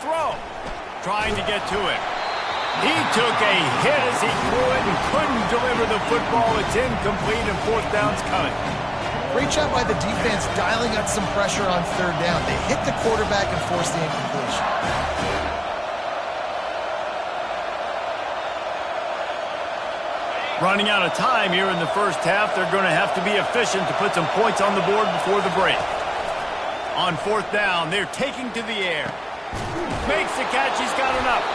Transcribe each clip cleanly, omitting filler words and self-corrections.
throw. Trying to get to it. He took a hit as he threw it and couldn't deliver the football. It's incomplete and fourth down's coming. Great job by the defense dialing up some pressure on third down. They hit the quarterback and forced the incompletion. Running out of time here in the first half. They're going to have to be efficient to put some points on the board before the break. On fourth down, they're taking to the air. Makes the catch. He's got enough.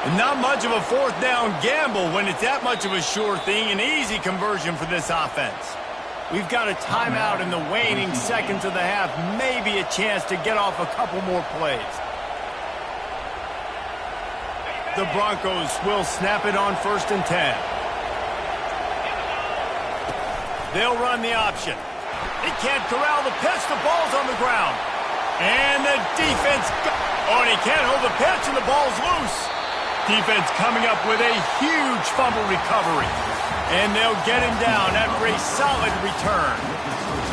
And not much of a fourth down gamble when it's that much of a sure thing. An easy conversion for this offense. We've got a timeout in the waning seconds of the half. Maybe a chance to get off a couple more plays. The Broncos will snap it on 1st and 10. They'll run the option. They can't corral the pitch. The ball's on the ground. And the defense... Oh, and he can't hold the pitch, and the ball's loose. Defense coming up with a huge fumble recovery. And they'll get him down after a solid return.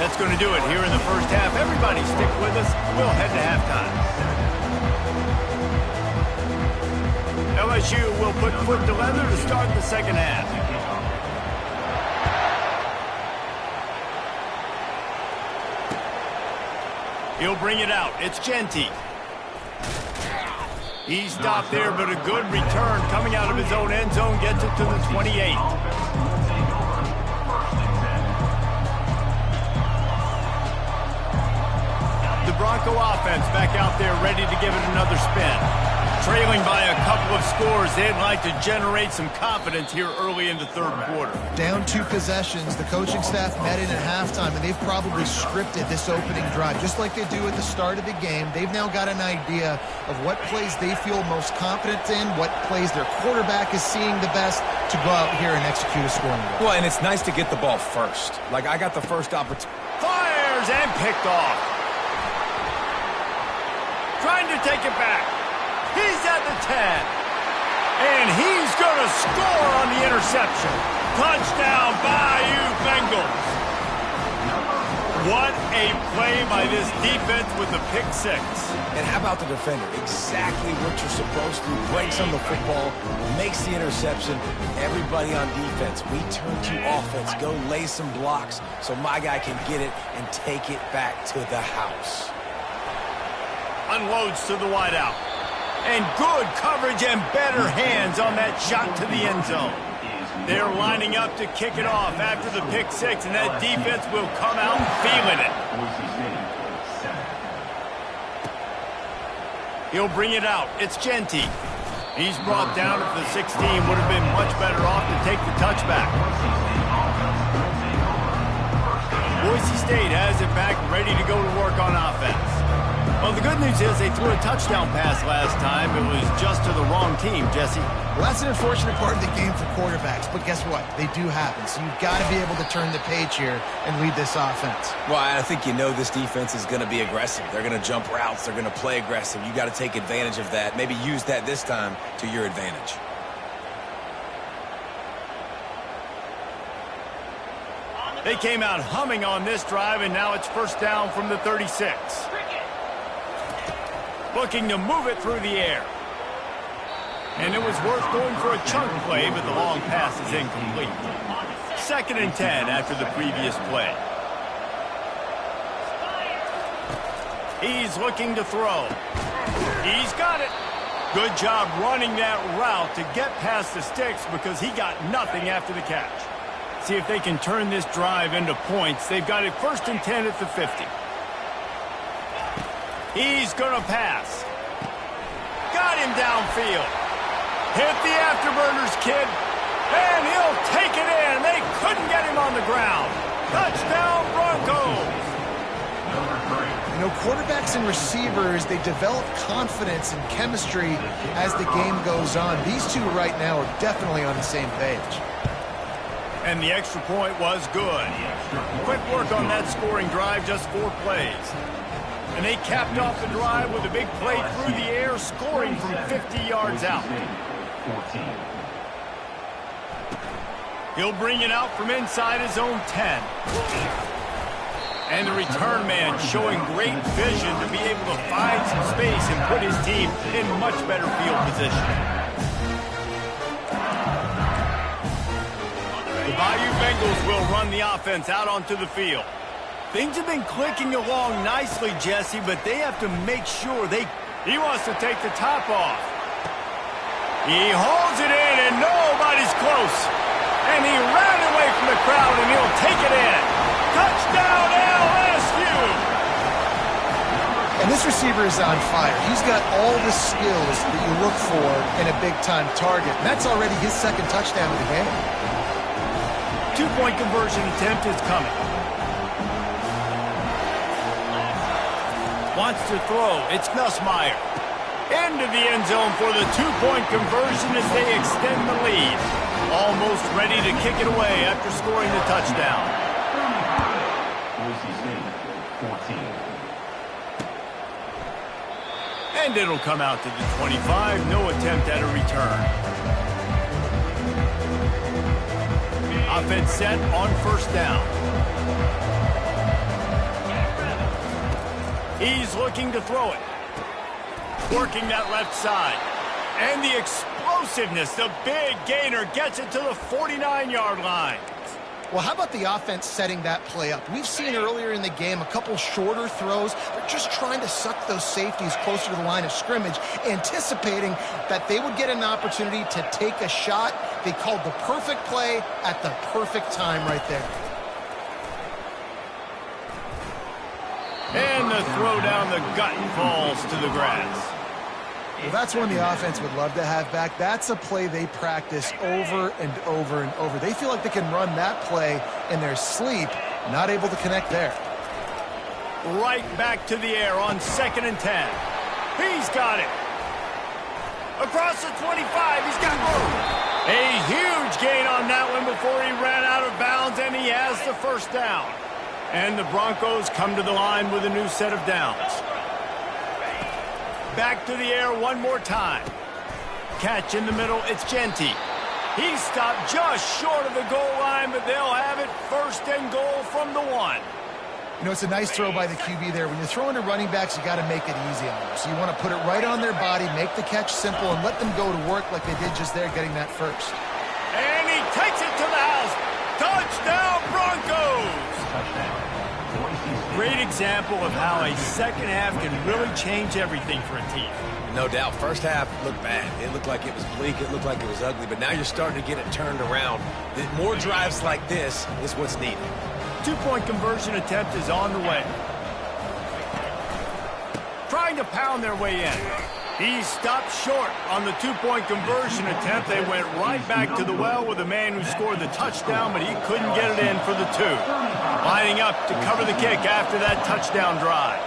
That's going to do it here in the first half. Everybody stick with us. We'll head to halftime. LSU will put foot to leather to start the second half. He'll bring it out. It's Genty. He stopped there, but a good return coming out of his own end zone gets it to the 28. The Bronco offense back out there ready to give it another spin. Trailing by a couple of scores, they'd like to generate some confidence here early in the third quarter. Down 2 possessions, the coaching staff met in at halftime, and they've probably scripted this opening drive. Just like they do at the start of the game, they've now got an idea of what plays they feel most confident in, what plays their quarterback is seeing the best to go out here and execute a scoring goal. Well, and it's nice to get the ball first. Like, I got the first opportunity. Fires and picked off. Trying to take it back. He's at the 10. And he's going to score on the interception. Touchdown, Bayou Bengals. What a play by this defense with the pick 6. And how about the defender? Exactly what you're supposed to. Breaks on the football, makes the interception. Everybody on defense, we turn to offense. Go lay some blocks so my guy can get it and take it back to the house. Unloads to the wideout. And good coverage and better hands on that shot to the end zone. They're lining up to kick it off after the pick 6, and that defense will come out feeling it. He'll bring it out. It's Genty. He's brought down at the 16. Would have been much better off to take the touchback. Boise State has it back, ready to go to work on offense. Well, the good news is they threw a touchdown pass last time. It was just to the wrong team, Jesse. Well, that's an unfortunate part of the game for quarterbacks, but guess what? They do happen, so you've got to be able to turn the page here and lead this offense. Well, I think you know this defense is going to be aggressive. They're going to jump routes. They're going to play aggressive. You got to take advantage of that. Maybe use that this time to your advantage. They came out humming on this drive, and now it's first down from the 36. Looking to move it through the air. And it was worth going for a chunk play, but the long pass is incomplete. 2nd and 10 after the previous play. He's looking to throw. He's got it. Good job running that route to get past the sticks because he got nothing after the catch. See if they can turn this drive into points. They've got it 1st and 10 at the 50. He's going to pass. Got him downfield. Hit the afterburners, kid. And he'll take it in. They couldn't get him on the ground. Touchdown, Broncos. You know, quarterbacks and receivers, they develop confidence and chemistry as the game goes on. These two right now are definitely on the same page. And the extra point was good. Quick work on that scoring drive, just 4 plays. And they capped off the drive with a big play through the air, scoring from 50 yards out. He'll bring it out from inside his own 10. And the return man showing great vision to be able to find some space and put his team in much better field position. The Bayou Bengals will run the offense out onto the field. Things have been clicking along nicely, Jesse, but they have to make sure he wants to take the top off. He holds it in, and nobody's close. And he ran away from the crowd, and he'll take it in. Touchdown, LSU! And this receiver is on fire. He's got all the skills that you look for in a big-time target. And that's already his second touchdown of the game. Two-point conversion attempt is coming. Wants to throw. It's Nussmeier. Into the end zone for the two-point conversion as they extend the lead. Almost ready to kick it away after scoring the touchdown. And it'll come out to the 25. No attempt at a return. Offense set on first down. He's looking to throw it. Working that left side. And the explosiveness, the big gainer gets it to the 49-yard line. Well, how about the offense setting that play up? We've seen earlier in the game a couple shorter throws. They're just trying to suck those safeties closer to the line of scrimmage, anticipating that they would get an opportunity to take a shot. They called the perfect play at the perfect time right there. And the throw down the gut falls to the grass. Well, that's one the offense would love to have back. That's a play they practice over and over and over. They feel like they can run that play in their sleep, not able to connect there. Right back to the air on 2nd and 10. He's got it. Across the 25, he's got room. A huge gain on that one before he ran out of bounds, and he has the first down. And the Broncos come to the line with a new set of downs. Back to the air one more time. Catch in the middle, it's Genty. He stopped just short of the goal line, but they'll have it 1st and goal from the 1. You know, it's a nice throw by the QB there. When you're throwing to running backs, you got to make it easy on them. So you want to put it right on their body, make the catch simple, and let them go to work like they did just there, getting that first. And he takes it to the house. Touchdown, Broncos! Great example of how a second half can really change everything for a team. No doubt. First half looked bad. It looked like it was bleak. It looked like it was ugly. But now you're starting to get it turned around. More drives like this is what's needed. Two-point conversion attempt is on the way. Trying to pound their way in. He stopped short on the two-point conversion attempt. They went right back to the well with the man who scored the touchdown, but he couldn't get it in for the 2. Lining up to cover the kick after that touchdown drive.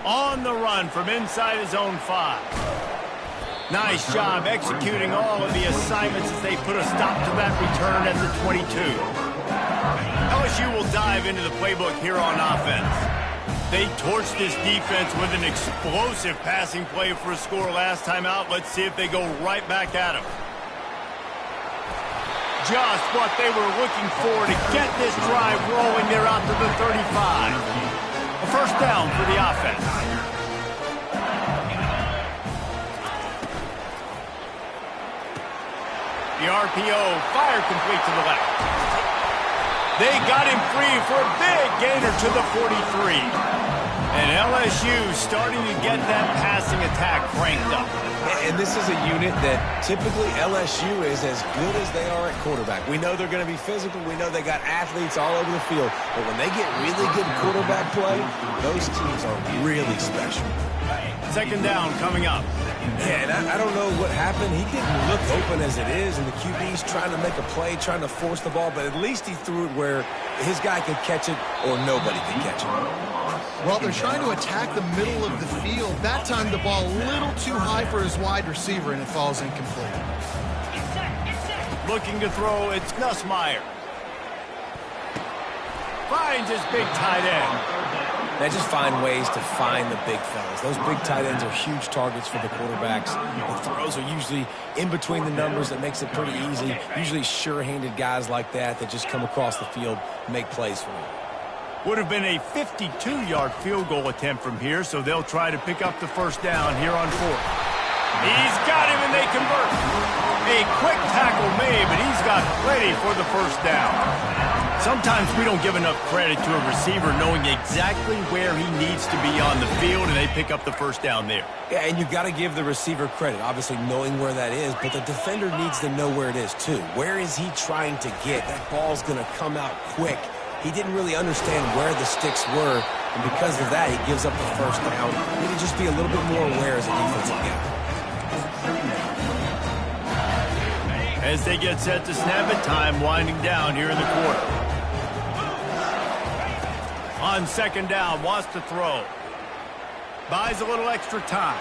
On the run from inside his own 5. Nice job executing all of the assignments as they put a stop to that return at the 22. LSU will dive into the playbook here on offense. They torched this defense with an explosive passing play for a score last time out. Let's see if they go right back at him. Just what they were looking for to get this drive rolling. They're out to the 35. A first down for the offense. The RPO, fire complete to the left. They got him free for a big gainer to the 43. And LSU starting to get that passing attack cranked up. And this is a unit that typically LSU is as good as they are at quarterback. We know they're going to be physical. We know they got athletes all over the field. But when they get really good quarterback play, those teams are really special. 2nd down coming up. Yeah, and I don't know what happened. He didn't look open as it is, and the QB's trying to make a play, trying to force the ball, but at least he threw it where his guy could catch it or nobody could catch it. Well, they're trying to attack the middle of the field. That time the ball a little too high for his wide receiver, and it falls incomplete. Looking to throw, it's Nussmeier. Finds his big tight end. Now just find ways to find the big fellas. Those big tight ends are huge targets for the quarterbacks. The throws are usually in between the numbers. That makes it pretty easy. Usually sure-handed guys like that just come across the field and make plays for you. Would have been a 52-yard field goal attempt from here, so they'll try to pick up the first down here on fourth. He's got him, and they convert. A quick tackle made, but he's got plenty for the first down. Sometimes we don't give enough credit to a receiver knowing exactly where he needs to be on the field, and they pick up the first down there. Yeah, and you've got to give the receiver credit, obviously knowing where that is, but the defender needs to know where it is too. Where is he trying to get? That ball's going to come out quick. He didn't really understand where the sticks were, and because of that, he gives up the first down. You need to just be a little bit more aware as a defensive guy. As they get set to snap it, time winding down here in the quarter. On second down, wants to throw. Buys a little extra time.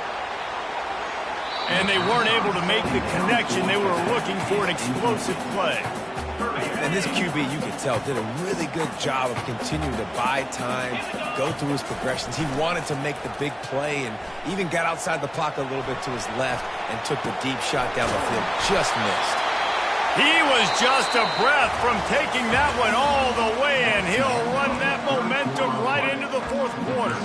And they weren't able to make the connection. They were looking for an explosive play. And this QB, you can tell, did a really good job of continuing to buy time, go through his progressions. He wanted to make the big play and even got outside the pocket a little bit to his left and took the deep shot down the field. Just missed. He was just a breath from taking that one all the way, and he'll run that momentum right into the fourth quarter.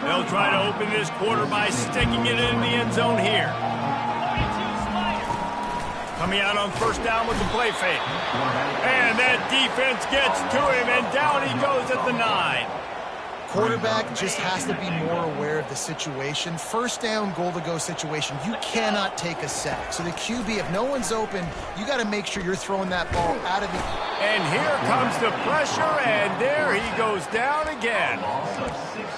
They'll try to open this quarter by sticking it in the end zone here. Coming out on first down with the play fake. And that defense gets to him, and down he goes at the 9. Quarterback just has to be more aware of the situation. First down, goal-to-go situation, you cannot take a sack. So the QB, if no one's open, you got to make sure you're throwing that ball out of the... And here comes the pressure, and there he goes down again.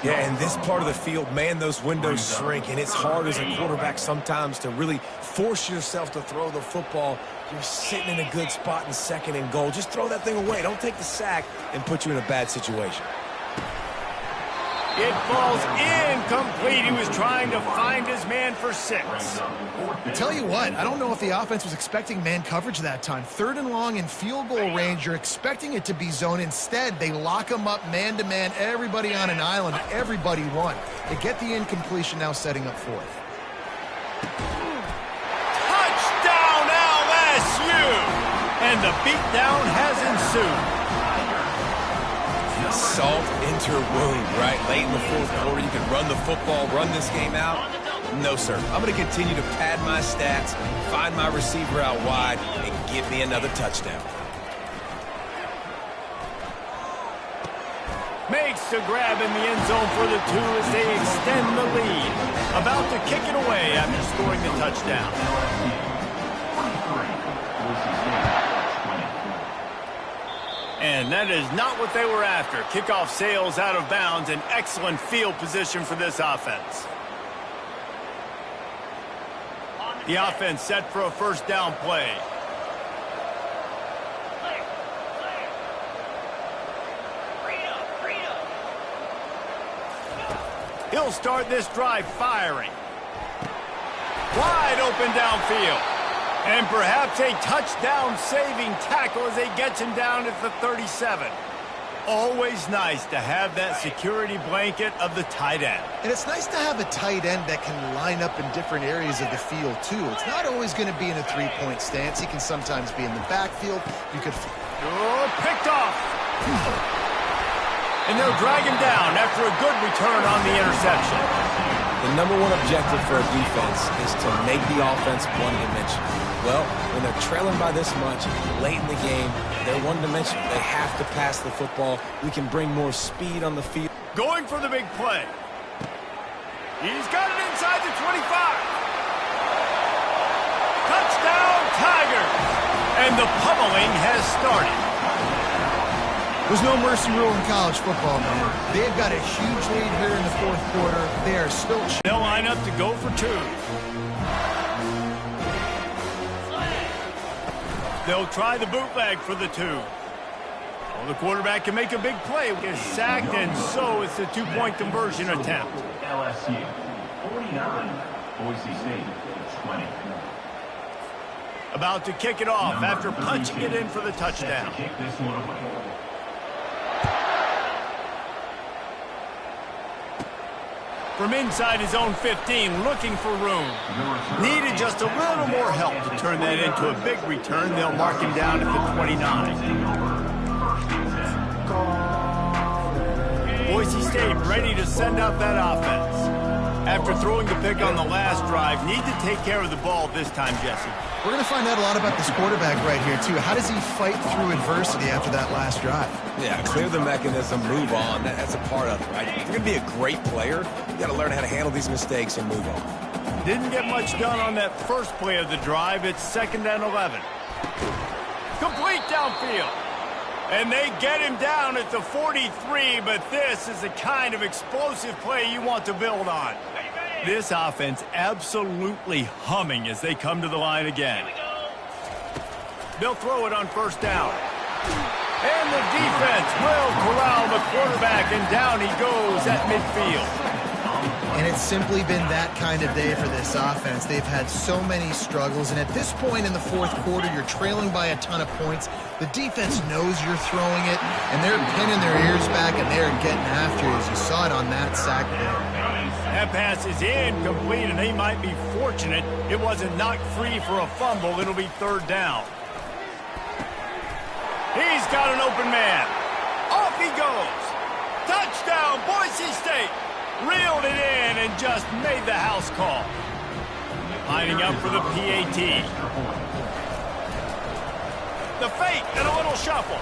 Yeah, in this part of the field, man, those windows shrink, and it's hard as a quarterback sometimes to really force yourself to throw the football. You're sitting in a good spot in second and goal. Just throw that thing away. Don't take the sack and put you in a bad situation. It falls incomplete. He was trying to find his man for 6. Tell you what, I don't know if the offense was expecting man coverage that time. Third and long in field goal range, you're expecting it to be zone. Instead, they lock him up man-to-man, everybody on an island, everybody won. They get the incompletion, now setting up fourth. Touchdown LSU! And the beatdown has ensued. Salt into her wound, right? Late in the fourth quarter, you can run the football, run this game out. No, sir. I'm going to continue to pad my stats, find my receiver out wide, and give me another touchdown. Makes the grab in the end zone for the 2 as they extend the lead. About to kick it away after scoring the touchdown. And that is not what they were after. Kickoff sails out of bounds. An excellent field position for this offense. The offense set for a first down play. He'll start this drive firing. Wide open downfield. And perhaps a touchdown-saving tackle as they get him down at the 37. Always nice to have that security blanket of the tight end. And it's nice to have a tight end that can line up in different areas of the field, too. It's not always going to be in a three-point stance. He can sometimes be in the backfield. You could... Oh, picked off. And they'll drag him down after a good return on the interception. The number one objective for a defense is to make the offense one-dimensional. Well, when they're trailing by this much, late in the game, they're one-dimensional. They have to pass the football. We can bring more speed on the field. Going for the big play. He's got it inside the 25. Touchdown, Tigers! And the pummeling has started. There's no mercy rule in college football, man. They've got a huge lead here in the fourth quarter. They are still... They'll line up to go for 2. They'll try the bootleg for the 2. Well, the quarterback can make a big play. Gets sacked, and so it's a 2-point conversion attempt. LSU 49, Boise State 20. About to kick it off after punching it in for the touchdown. From inside his own 15, looking for room. Needed just a little more help to turn that into a big return. They'll mark him down at the 29. Boise State ready to send out that offense. After throwing the pick on the last drive, need to take care of the ball this time, Jesse. We're going to find out a lot about this quarterback right here, too. How does he fight through adversity after that last drive? Yeah, clear the mechanism, move on. That's a part of it, right? If you're going to be a great player, you got to learn how to handle these mistakes and move on. Didn't get much done on that first play of the drive. It's 2nd and 11. Complete downfield. And they get him down at the 43, but this is the kind of explosive play you want to build on. This offense absolutely humming as they come to the line again. They'll throw it on 1st down. And the defense will corral the quarterback, and down he goes at midfield. And it's simply been that kind of day for this offense. They've had so many struggles, and at this point in the 4th quarter, you're trailing by a ton of points. The defense knows you're throwing it, and they're pinning their ears back, and they're getting after you, as you saw it on that sack there. That pass is incomplete, and they might be fortunate it wasn't knocked free for a fumble. It'll be 3rd down. He's got an open man. Off he goes. Touchdown, Boise State. Reeled it in and just made the house call. Lining up for the PAT. The fake and a little shuffle.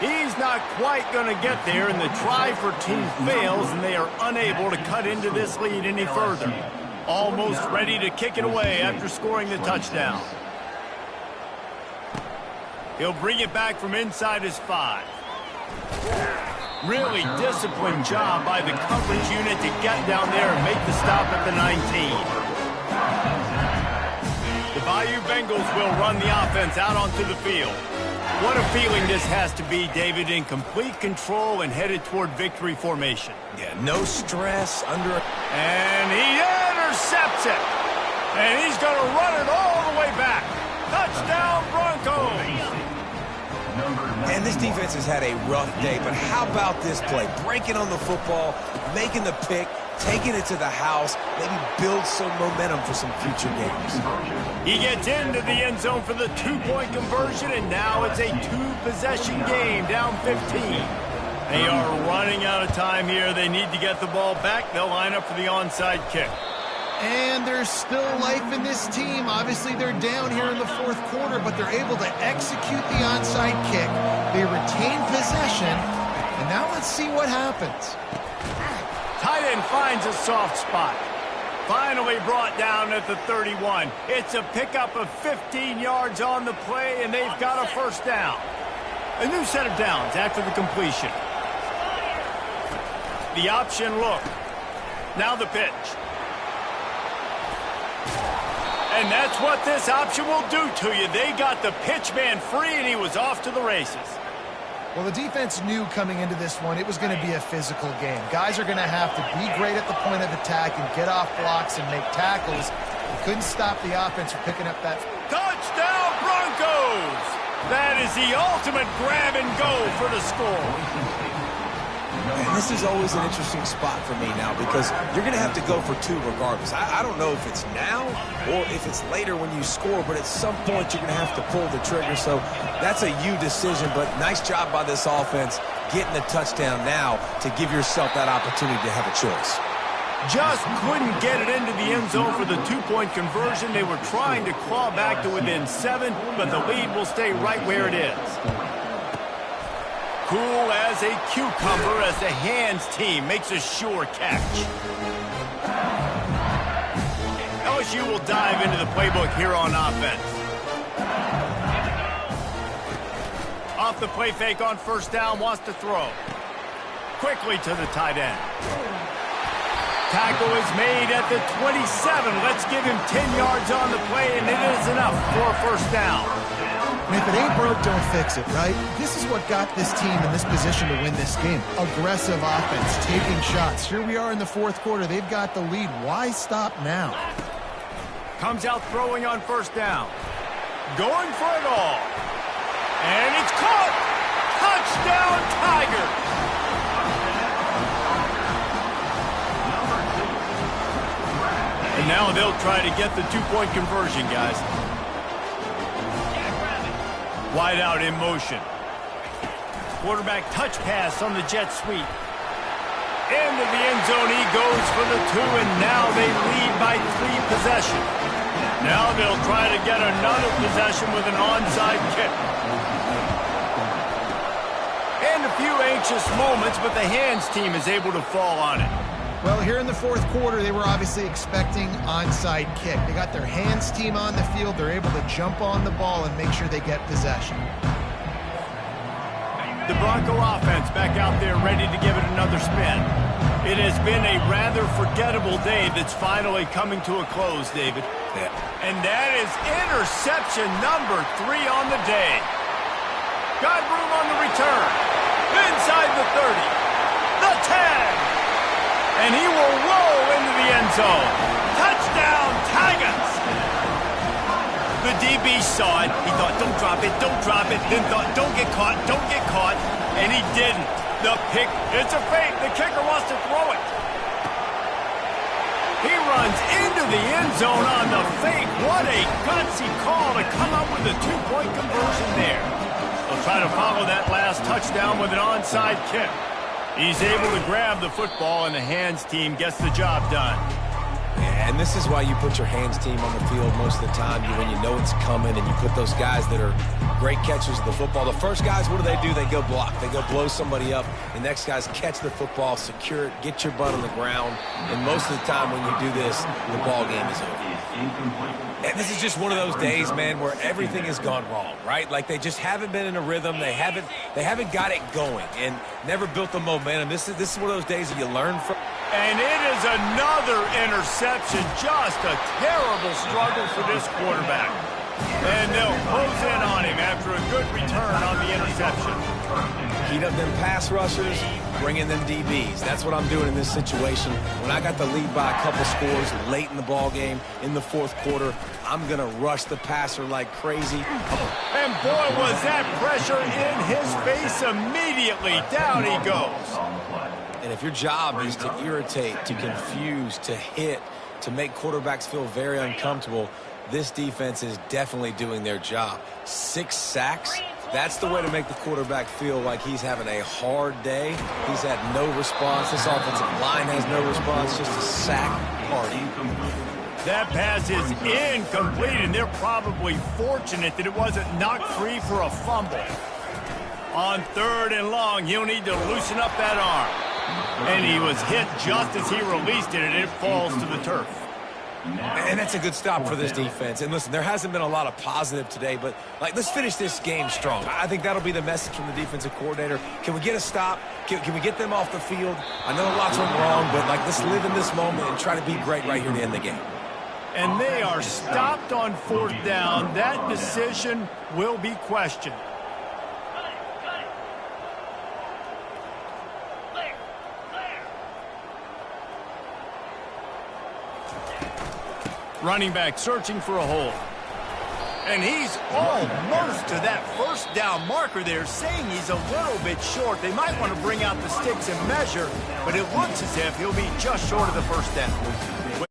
He's not quite going to get there, and the try for two fails, and they are unable to cut into this lead any further. Almost ready to kick it away after scoring the touchdown. He'll bring it back from inside his 5. Really disciplined job by the coverage unit to get down there and make the stop at the 19. The Bayou Bengals will run the offense out onto the field. What a feeling this has to be, David, in complete control and headed toward victory formation. Yeah, no stress under... And he intercepts it. And he's going to run it all the way back. Touchdown, Broncos. And this defense has had a rough day, but how about this play? Breaking on the football, making the pick, taking it to the house, maybe build some momentum for some future games. He gets into the end zone for the 2-point conversion, and now it's a 2-possession game, down 15. They are running out of time here. They need to get the ball back. They'll line up for the onside kick. And there's still life in this team. Obviously, they're down here in the 4th quarter, but they're able to execute the onside kick. They retain possession, and now let's see what happens. Tight end finds a soft spot. Finally brought down at the 31. It's a pickup of 15 yards on the play, and they've got a 1st down. A new set of downs after the completion. The option look. Now the pitch. And that's what this option will do to you. They got the pitch man free, and he was off to the races. Well, the defense knew coming into this one it was going to be a physical game. Guys are going to have to be great at the point of attack and get off blocks and make tackles. They couldn't stop the offense from picking up that. Touchdown, Broncos! That is the ultimate grab and go for the score. And this is always an interesting spot for me now because you're going to have to go for 2 regardless. I don't know if it's now or if it's later when you score, but at some point you're going to have to pull the trigger. So that's a you decision, but nice job by this offense getting the touchdown now to give yourself that opportunity to have a choice. Just couldn't get it into the end zone for the 2-point conversion. They were trying to claw back to within 7, but the lead will stay right where it is. Cool as a cucumber as the hands team makes a sure catch. LSU will dive into the playbook here on offense. Off the play fake on 1st down, wants to throw. Quickly to the tight end. Tackle is made at the 27. Let's give him 10 yards on the play, and it is enough for a 1st down. And if it ain't broke, don't fix it, right? This is what got this team in this position to win this game. Aggressive offense, taking shots. Here we are in the 4th quarter. They've got the lead. Why stop now? Comes out throwing on 1st down. Going for it all. And it's caught! Touchdown, Tigers! now they'll try to get the two-point conversion, guys. Wide out in motion. Quarterback touch pass on the jet sweep. Into the end zone he goes for the 2, and now they lead by 3 possessions. Now they'll try to get another possession with an onside kick. And a few anxious moments, but the hands team is able to fall on it. Well, here in the fourth quarter, they were obviously expecting onside kick. They got their hands team on the field. They're able to jump on the ball and make sure they get possession. The Bronco offense back out there ready to give it another spin. It has been a rather forgettable day that's finally coming to a close, David. Yeah. And that is interception number 3 on the day. Got room on the return. Inside the 30. The 10. And he will roll into the end zone. Touchdown, Tigers! The DB saw it. He thought, don't drop it, don't drop it. Then thought, don't get caught, don't get caught. And he didn't. The pick, it's a fake. The kicker wants to throw it. He runs into the end zone on the fake. What a gutsy call to come up with a two-point conversion there. They'll try to follow that last touchdown with an onside kick. He's able to grab the football, and the hands team gets the job done. Yeah, and this is why you put your hands team on the field most of the time when you know it's coming, and you put those guys that are great catchers of the football. The first guys, what do? They go block. They go blow somebody up. The next guys catch the football, secure it, get your butt on the ground. And most of the time when you do this, the ball game is over. And this is just one of those days, man, where everything has gone wrong, right? Like they just haven't been in a rhythm. They haven't got it going and never built the momentum. This is one of those days that you learn from. And it is another interception. Just a terrible struggle for this quarterback. And they'll close in on him after a good return on the interception. Heat up them pass rushers, bring in them DBs. That's what I'm doing in this situation. When I got the lead by a couple scores late in the ball game, in the fourth quarter, I'm going to rush the passer like crazy. And boy, was that pressure in his face immediately. Down he goes. And if your job is to irritate, to confuse, to hit, to make quarterbacks feel very uncomfortable, this defense is definitely doing their job. 6 sacks, that's the way to make the quarterback feel like he's having a hard day. He's had no response. This offensive line has no response, just a sack party. That pass is incomplete, and they're probably fortunate that it wasn't knocked free for a fumble. On 3rd and long, he'll need to loosen up that arm. And he was hit just as he released it, and it falls to the turf. And that's a good stop for this defense. And listen, there hasn't been a lot of positive today, but let's finish this game strong. I think that'll be the message from the defensive coordinator. Can we get a stop? Can we get them off the field? I know lots went wrong, but let's live in this moment and try to be great right here to end the game. And they are stopped on 4th down. That decision will be questioned. Running back searching for a hole. And he's almost to that 1st down marker there, saying he's a little bit short. They might want to bring out the sticks and measure, but it looks as if he'll be just short of the 1st down.